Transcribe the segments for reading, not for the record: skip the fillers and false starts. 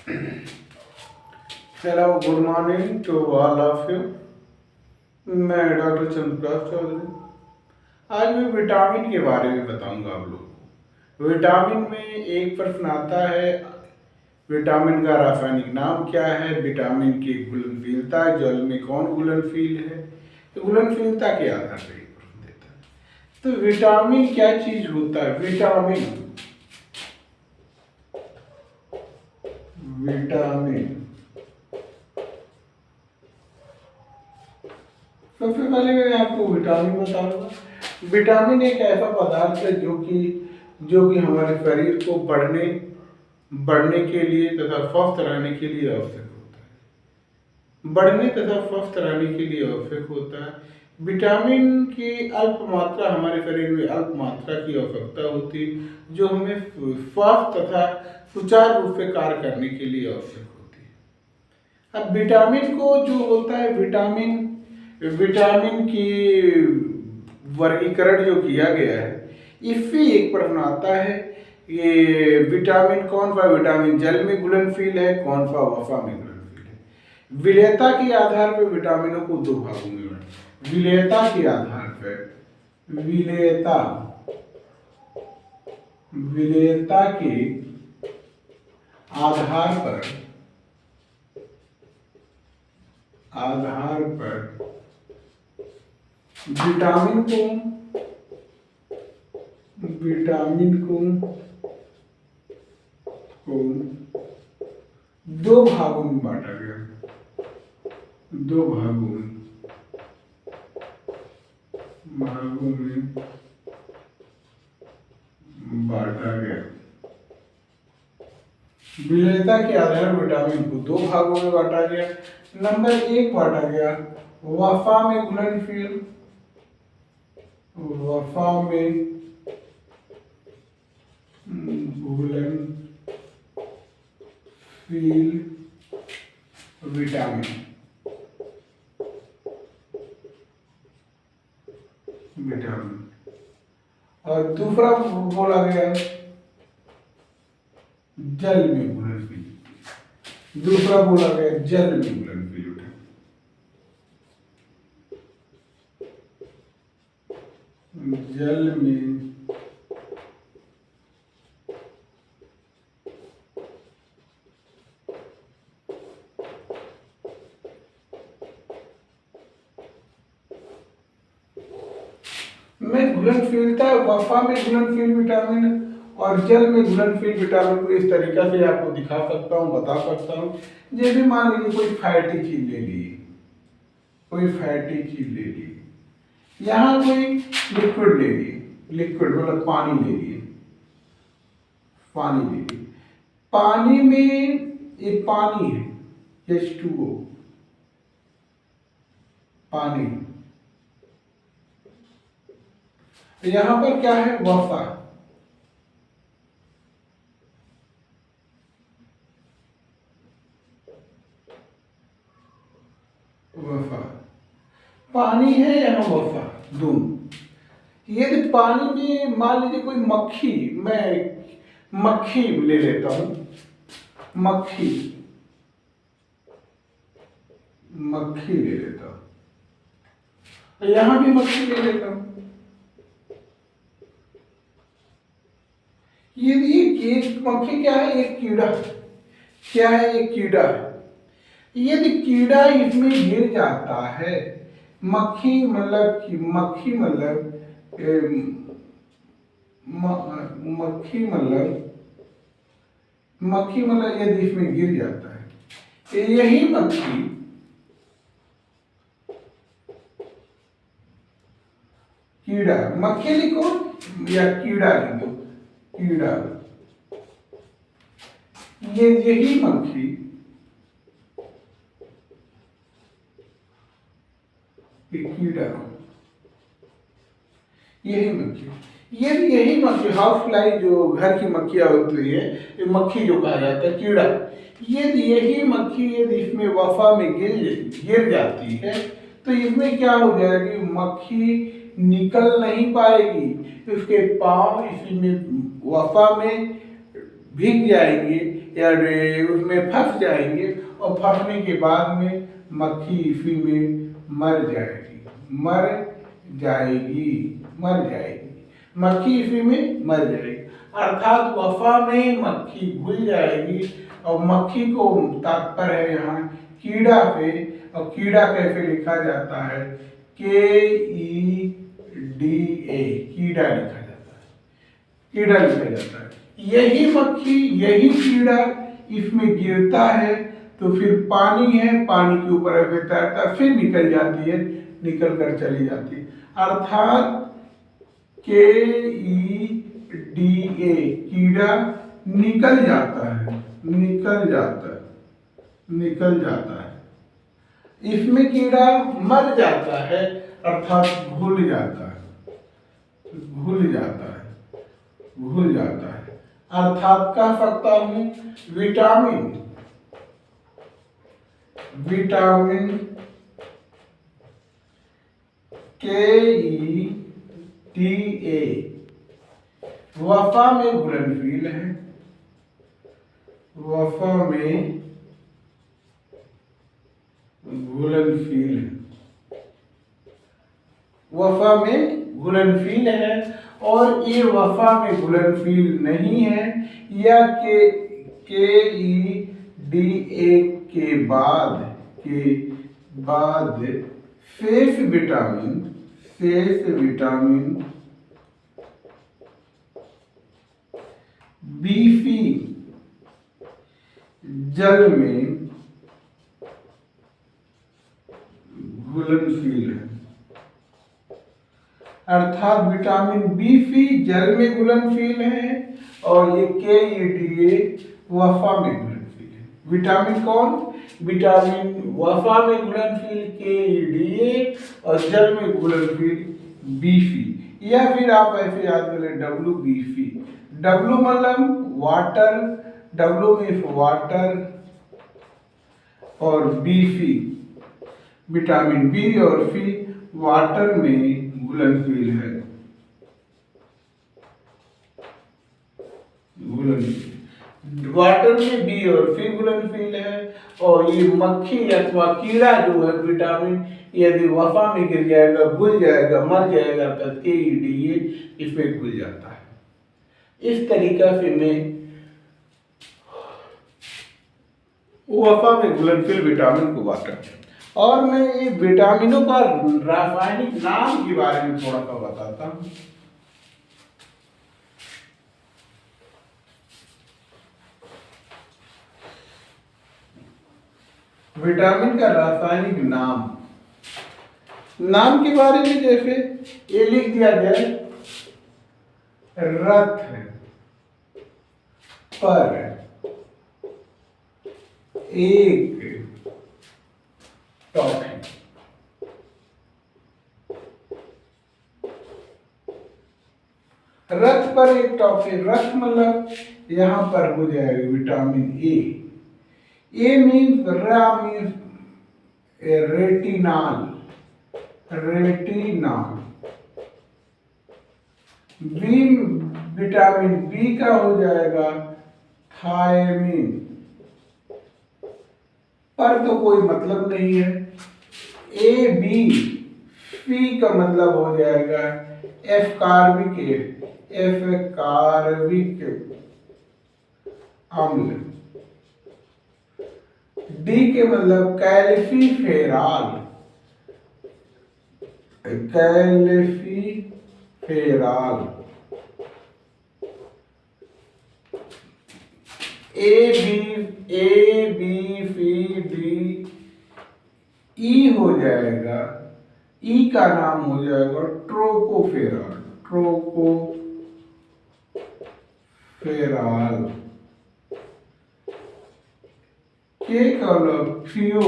Hello, good morning to all of you. मैं doctor Chandraprakash Chaudhary. आज मैं विटामिन के बारे में बताऊंगा आप लोगों को। विटामिन में एक प्रश्न आता है, विटामिन का रासायनिक नाम क्या है, विटामिन की घुलनशीलता, जल में कौन घुलनशील है। तो घुलनशीलता के आधार पर एक प्रश्न देता है। तो विटामिन क्या चीज होता है? विटामिन विटामिन सबसे पहले मैं आपको विटामिन बताऊंगा। विटामिन एक ऐसा पदार्थ है जो कि हमारे शरीर को बढ़ने बढ़ने के लिए तथा स्वस्थ रहने के लिए आवश्यक होता है। बढ़ने तथा स्वस्थ रहने के लिए आवश्यक होता है। विटामिन की अल्प मात्रा हमारे शरीर में अल्प मात्रा की आवश्यकता होती है, जो हमें स्वस्थ तथा सुचारू रूप से कार्य करने के लिए आवश्यक होती है। अब विटामिन को जो होता है, विटामिन विटामिन की वर्गीकरण जो किया गया है, इससे एक प्रश्न आता है, ये विटामिन कौन सा विटामिन जल में घुलनशील है, कौन सा वसा में घुलनशील है। विलेयता के आधार पर विटामिनों को दो भागों में बांटा। विलेयता के आधार पर विलेयता विलेयता के आधार पर विटामिन को दो भागों में बांटा गया। दो भागों में बांटा गया। विलेयता के आधार पर विटामिन को दो भागों में बांटा गया। नंबर एक बांटा गया वसा में घुलनशील, वसा में घुलनशील विटामिन और दूसरा बोला गया जल में घुलनशील। दूसरा बोला गया जल में घुलनशील विटामिन। जल में घुलनशीलता, वसा में घुलनशील विटामिन और जल में घुलनशील विटामिन को इस तरीका से आपको दिखा सकता हूँ, बता सकता हूँ। जैसे मान लीजिए कोई फैटी चीज ले ली, यहाँ कोई लिक्विड ले ली, लिक्विड मतलब पानी ले लिए, पानी में एक पानी है H2O, पानी। यहां पर क्या है? वसा। पानी है, यहां वसा, दोनों। यदि पानी में मान लीजिए कोई मक्खी, मैं मक्खी ले लेता हूं, मक्खी ले लेता हूं, यहां भी मक्खी ले लेता हूं। ये मक्खी क्या है? एक कीड़ा। क्या है? एक कीड़ा। यदि कीड़ा इसमें गिर जाता है, मक्खी मतलब यदि इसमें गिर जाता है, यही मक्खी कीड़ा, मक्खी लिखो या कीड़ा लिखो, कीड़ा, यही मक्खी कीड़ा, यही मक्खी हाउस फ्लाई जो घर की मक्खियां होती है, ये मक्खी जो कहा जाता है कीड़ा, यही मक्खी यदि इसमें वसा में गिर जाती है, तो इसमें क्या हो जाएगी? मक्खी निकल नहीं पाएगी, उसके पांव इसी में वसा में भीग जाएंगे, या उसमें फंस जाएंगे और फंसने के बाद में मक्खी इसी में मर जाएगी, मर जाएगी, मक्खी इसी में मर जाएगी। अर्थात वफा में मक्खी घुल जाएगी। और मक्खी को तात्पर्य है यहाँ कीड़ा पे, और कीड़ा कैसे लिखा जाता है, KEDA, कीड़ा लिखा जाता है, कीड़ा लिखा जाता है। यही मक्खी, यही कीड़ा इसमें गिरता है तो फिर पानी है, पानी के ऊपर ऐसे तैरता, फिर निकल जाती है, निकल कर चली जाती है। अर्थात KEDA, कीड़ा निकल जाता है, निकल जाता है। इसमें कीड़ा मर जाता है, अर्थात घुल जाता है। अर्थात कह सकता हूं विटामिन KEDA वफा में घुलनशील है, वफा में घुलनशील है। और ये वफा में घुलनशील नहीं है, या KEDA के बाद शेष विटामिन BC जल में घुलनशील है। अर्थात विटामिन BC जल में घुलनशील है और ये KEDA वफा में घुलनशील है। विटामिन कौन? विटामिन वफा में घुलनशील KEDA और जल में घुलनशील BC, या फिर आप ऐसे याद करें WBC। W मतलब वाटर, W मीन्स वाटर, और BC विटामिन B और C वाटर में घुलनशील है, वाटर में B और C घुलनशील है। और ये मक्खी अथवा कीड़ा जो है विटामिन, यदि वफा में गिर जाएगा, घुल जाएगा, मर जाएगा तो KEDA इसमें घुल जाता है। इस तरीका से मैं वफा में घुलनशील विटामिन को बांटा। और मैं ये विटामिनों का रासायनिक नाम के बारे में थोड़ा सा बताता हूँ। विटामिन का रासायनिक नाम के बारे में जैसे ये लिख दिया जाए, रथ पर एक टॉफी, रथ पर एक टॉफी, रथ मतलब यहां पर हो जाएगा vitamin A means retinol, B vitamin B का हो जाएगा थायमिन, पर तो कोई मतलब नहीं है। ए बी, सी का मतलब हो जाएगा एफ कार्बिक अम्ल, डी के मतलब calciferol, A B C D, E हो जाएगा, ई का नाम हो जाएगा ट्रोकोफेरॉल, के का फियो,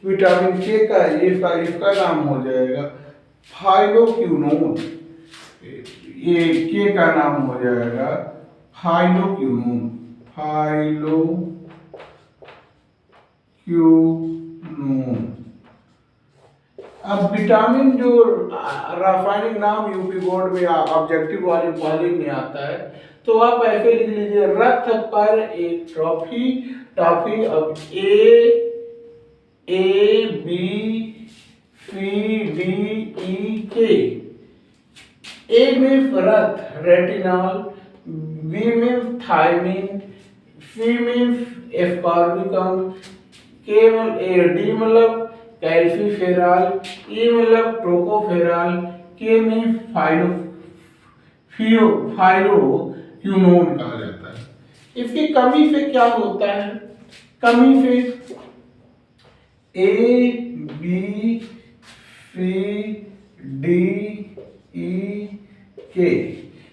विटामिन के का इसका नाम हो जाएगा फाइलोक्विनोन, ये के का नाम हो जाएगा फाइलोक्विनोन। अब विटामिन जो रासायनिक नाम यूपी बोर्ड में ऑब्जेक्टिव वाले पहले में आता है, तो आप ऐसे लिख लीजिए, रथ पर एक ट्रॉफी, टॉफी। अब A B C D E K। ए में रथ, रेटिनॉल, बी में थायमिन, सी में एस्कॉर्बिकम, के में डी मतलब कैल्सीफेरॉल, ई मतलब टोकोफेरॉल, के में फाइलोक्विनोन कहा जाता है। इसकी कमी से क्या होता है? कमी से ए बी सी डी ई के,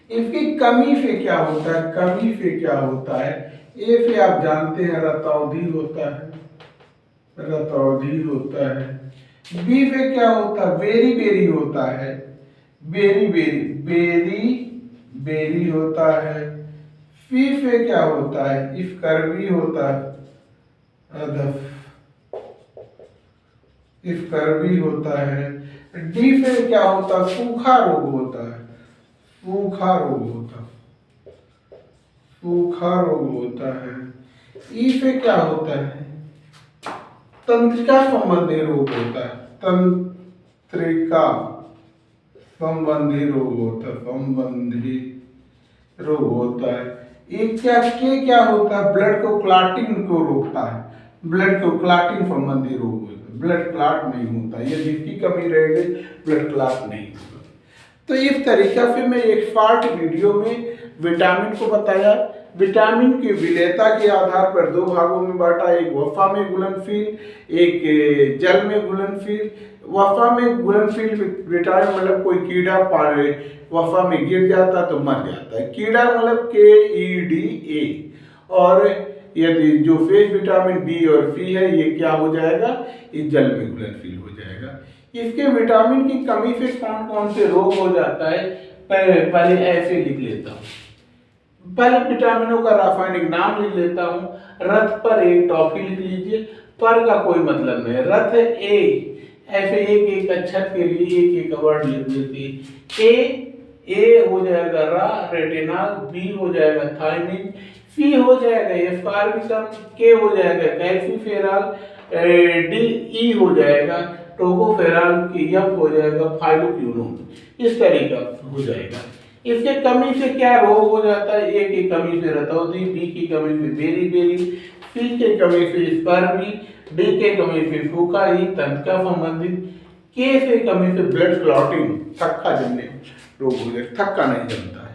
इसकी कमी से क्या होता है? कमी से क्या होता है? ए से आप जानते हैं रतौंधी होता है, रतौंधी होता है। बी से क्या होता है? बेरी बेरी होता है, बेरी बेरी, बेरी बेरी होता है। सी से क्या होता है? स्कर्वी होता है, स्कर्वी होता है। डी से क्या होता है? सूखा रोग होता है, सूखा रोग होता है, सूखा रोग होता है। ई से क्या होता है? तंत्रिका संबंधी रोग होता है, तंत्रिका संबंधी रोग होता है, संबंधी रोग होता है। एक क्या होता है? ब्लड को क्लॉटिंग को रोकता है, ब्लड को क्लॉटिंग संबंधी रोग होता है, ब्लड क्लॉट नहीं होता, यदि इसकी कमी रहेगी ब्लड क्लॉट नहीं होगा। तो इस तरीका से मैं एक शॉर्ट वीडियो में विटामिन को बताया। विटामिन की विलेयता के आधार पर दो भागों में बांटा, एक वसा में घुलनशील, एक जल में घुलनशील। वसा में घुलनशील विटामिन मतलब कोई कीड़ा वसा में गिर जाता तो मर जाता है, कीड़ा मतलब KEDA। और यदि जो फेस विटामिन बी और सी है ये क्या हो जाएगा? ये जल में घुलनशील हो जाएगा। इसके विटामिन की कमी से कौन कौन से रोग हो जाता है पहले ऐसे लिख लेता हूँ। पहले विटामिनों का रासायनिक नाम लिख लेता हूँ। रथ पर एक टॉफी लिख लीजिए, पर का कोई मतलब नहीं। रथ ए, ऐसे एक एक अक्षर के लिए एक एक वर्ड लिख देती। ए हो जाएगा रा, रेटिनॉल, बी हो जाएगा थायमिन, सी हो जाएगा एस्कॉर्बिकम, के हो जाएगा कैल्सीफेरॉल, डी ई हो जाएगा टोकोफेरॉल, की एफ हो जाएगा फाइलोक्विनोन। इस तरीका हो जाएगा। इसके कमी से क्या रोग हो जाता है? ए की कमी से रतौंधी, बी की कमी से बेरी बेरी, सी के कमी से स्कर्वी, डी के कमी से सूखा, ई तंत्रिका संबंधित, के से कमी से ब्लड क्लॉटिंग, थक्का जमने रोग हो जाए, थक्का नहीं जमता है।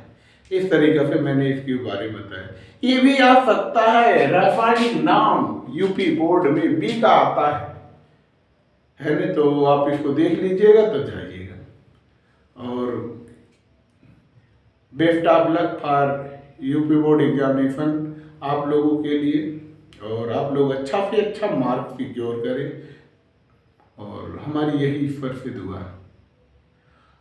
इस तरीके से मैंने इसके बारे में बताया। ये भी आ सकता है रासायनिक नाम यूपी बोर्ड में बी का आता है ना? तो आप इसको देख लीजिएगा तो जाइएगा। और best of luck for UP board examination आप लोगों के लिए, और आप लोग अच्छा से अच्छा मार्क सिक्योर करें, और हमारी यही ईश्वर से दुआ है।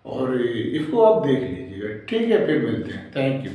और इसको आप देख लीजिएगा। ठीक है, फिर मिलते हैं। Thank you.